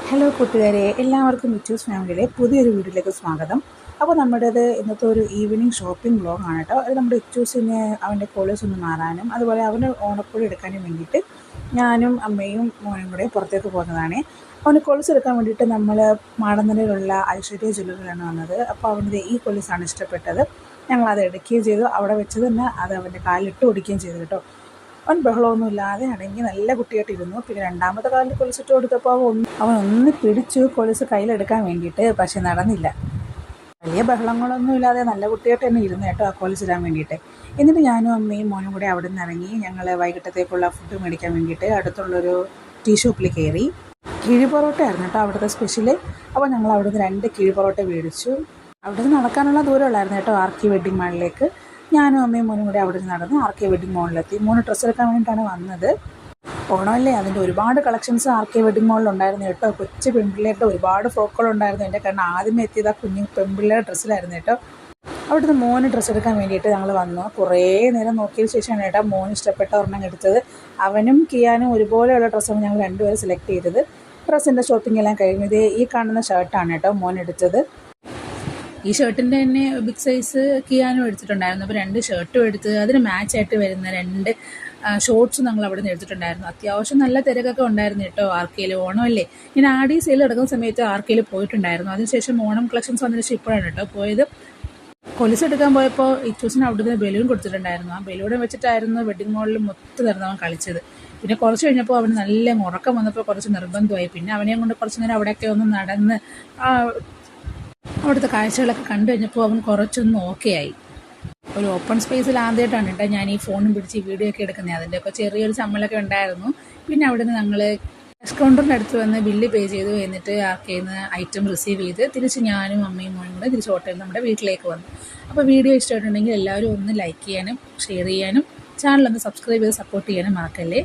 Hello കൂട്ടുകാരെ, എല്ലാവർക്കും മിച്ചൂസ് ഫാമിലിയിലെ പുതിയൊരു വീഡിയോയിലേക്ക് സ്വാഗതം. അപ്പോൾ നമ്മുടേത് ഇന്നത്തെ ഒരു ഈവനിങ് ഷോപ്പിംഗ് വ്ളോഗാണ് കേട്ടോ. അത് നമ്മുടെ ഇച്ചൂസിന് അവൻ്റെ കോളേജ് ഒന്ന് മാറാനും അതുപോലെ അവന് ഓണക്കോടി എടുക്കാനും വേണ്ടിയിട്ട് ഞാനും അമ്മയും മോനും കൂടെ പുറത്തേക്ക് പോകുന്നതാണ്. അവന് കൊലുസ് എടുക്കാൻ വേണ്ടിയിട്ട് നമ്മൾ മാടന്നരയിലുള്ള ഐശ്വര്യ ജ്വല്ലറിയിലാണ് വന്നത്. അപ്പോൾ അവൻ്റെ ഈ കൊലുസാണ് ഇഷ്ടപ്പെട്ടത്. ഞങ്ങളത് എടുക്കുകയും ചെയ്തു. അവിടെ വെച്ച് തന്നെ അത് അവൻ്റെ കാലിലിട്ട് ഓടിക്കുകയും ചെയ്തു കേട്ടോ. അവൻ ബഹളമൊന്നും ഇല്ലാതെ അടങ്ങി നല്ല കുട്ടിയായിട്ടിരുന്നു. പിന്നെ രണ്ടാമത്തെ കാലിൽ കൊലുസിട്ട് കൊടുത്തപ്പോൾ അവൻ ഒന്ന് പിടിച്ചു കൊലുസ് കയ്യിലെടുക്കാൻ വേണ്ടിയിട്ട്, പക്ഷെ നടന്നില്ല. വലിയ ബഹളങ്ങളൊന്നും ഇല്ലാതെ നല്ല കുട്ടിയായിട്ട് തന്നെ ഇരുന്നു കേട്ടോ ആ കൊലുസിടാൻ വേണ്ടിയിട്ട്. എന്നിട്ട് ഞാനും അമ്മയും മോനും കൂടെ അവിടെ നിന്ന് ഇറങ്ങി ഞങ്ങൾ വൈകിട്ടത്തേക്കുള്ള ഫുഡ് മേടിക്കാൻ വേണ്ടിയിട്ട് അടുത്തുള്ളൊരു ടീ ഷോപ്പിൽ കയറി. കിഴി പൊറോട്ട ആയിരുന്നു കേട്ടോ അവിടുത്തെ സ്പെഷ്യൽ. അപ്പോൾ ഞങ്ങൾ അവിടുന്ന് 2 കിഴി പൊറോട്ട മേടിച്ചു. അവിടുന്ന് നടക്കാനുള്ള ദൂരമുള്ളായിരുന്നു കേട്ടോ ആർക്കി വെഡ്ഡിങ് മാളിലേക്ക്. ഞാനും അമ്മയും മോനും കൂടി അവിടെ നിന്ന് നടന്ന് ആർ കെ വെഡ്ഡിങ് മോളിലെത്തി. മോന് ഡ്രസ്സ് എടുക്കാൻ വേണ്ടിയിട്ടാണ് വന്നത്. ഓണമല്ലേ, അതിൻ്റെ ഒരുപാട് കളക്ഷൻസ് ആർ കെ വെഡ്ഡിങ് മോളിലുണ്ടായിരുന്നു കേട്ടോ. കൊച്ചു പെൺപിള്ളേരുടെ ഒരുപാട് ഫ്രോക്കുകളുണ്ടായിരുന്നു. എൻ്റെ കാരണം ആദ്യമേ എത്തിയത് ആ കുഞ്ഞു പെൺപിള്ളേരുടെ ഡ്രസ്സിലായിരുന്നു കേട്ടോ. അവിടുന്ന് മോന് ഡ്രസ്സ് എടുക്കാൻ വേണ്ടിയിട്ട് ഞങ്ങൾ വന്നു. കുറേ നേരം നോക്കിയതിന് ശേഷമാണ് കേട്ടോ മോന് ഇഷ്ടപ്പെട്ട ഒരെണ്ണം എടുത്തത്. അവനും കിയാനും ഒരുപോലെയുള്ള ഡ്രസ്സാണ് ഞങ്ങൾ രണ്ടുപേരും സെലക്ട് ചെയ്തത്. ഡ്രസ്സിൻ്റെ ഷോപ്പിംഗ് എല്ലാം കഴിഞ്ഞത് ഈ കാണുന്ന ഷർട്ടാണ് കേട്ടോ മോൻ എടുത്തത്. ഈ ഷർട്ടിൻ്റെ തന്നെ ബിഗ് സൈസ് കിയാനും എടുത്തിട്ടുണ്ടായിരുന്നു. അപ്പോൾ 2 ഷർട്ടും എടുത്ത് അതിന് മാച്ചായിട്ട് വരുന്ന 2 ഷോർട്ട്സും ഞങ്ങൾ അവിടെ നിന്ന് എടുത്തിട്ടുണ്ടായിരുന്നു. അത്യാവശ്യം നല്ല തിരക്കൊക്കെ ഉണ്ടായിരുന്നു കേട്ടോ ആർ കെയിൽ. ഓണമല്ലേ, ഞാൻ ആടി സെയിൽ നടക്കുന്ന സമയത്ത് ആർ കെയിൽ പോയിട്ടുണ്ടായിരുന്നു. അതിനുശേഷം ഓണം കളക്ഷൻസ് വന്നതിന് ശേഷം ഇപ്പോഴാണ് കേട്ടോ പോയത്. കൊലുസ് എടുക്കാൻ പോയപ്പോൾ ഇച്ചൂസിന് അവിടുന്ന് ബലൂൺ കൊടുത്തിട്ടുണ്ടായിരുന്നു. ആ ബലൂൺ വെച്ചിട്ടായിരുന്നു വെഡ്ഡിങ് മോളിൽ മൊത്തം നടന്ന് അവൻ കളിച്ചത്. പിന്നെ കുറച്ച് കഴിഞ്ഞപ്പോൾ അവന് നല്ല ഉറക്കം വന്നപ്പോൾ കുറച്ച് നിർബന്ധമായി. പിന്നെ അവനെയും കൊണ്ട് കുറച്ച് നേരം അവിടെയൊക്കെ ഒന്ന് നടന്ന് അവിടുത്തെ കാഴ്ചകളൊക്കെ കണ്ടു കഴിഞ്ഞപ്പോൾ അവൻ കുറച്ചൊന്ന് ഓക്കെ ആയി. ഒരു ഓപ്പൺ സ്പേസിൽ ആദ്യമായിട്ടാണ് കേട്ടോ ഞാൻ ഈ ഫോണും പിടിച്ച് വീഡിയോ ഒക്കെ എടുക്കുന്നത്. അതിൻ്റെയൊക്കെ ചെറിയൊരു ചമ്മലൊക്കെ ഉണ്ടായിരുന്നു. പിന്നെ അവിടെ നിന്ന് ഞങ്ങൾ ക്യാഷ് കൗണ്ടറിൻ്റെ അടുത്ത് വന്ന് ബില്ല് പേ ചെയ്തു. എന്നിട്ട് ആർക്കയിൽ നിന്ന് ഐറ്റം റിസീവ് ചെയ്ത് തിരിച്ച് ഞാനും അമ്മയും മോനും കൂടെ തിരിച്ച് ഹോട്ടലിൽ നമ്മുടെ വീട്ടിലേക്ക് വന്നു. അപ്പോൾ വീഡിയോ ഇഷ്ടമായിട്ടുണ്ടെങ്കിൽ എല്ലാവരും ഒന്ന് ലൈക്ക് ചെയ്യാനും ഷെയർ ചെയ്യാനും ചാനലൊന്ന് സബ്സ്ക്രൈബ് ചെയ്ത് സപ്പോർട്ട് ചെയ്യാനും മറക്കല്ലേ.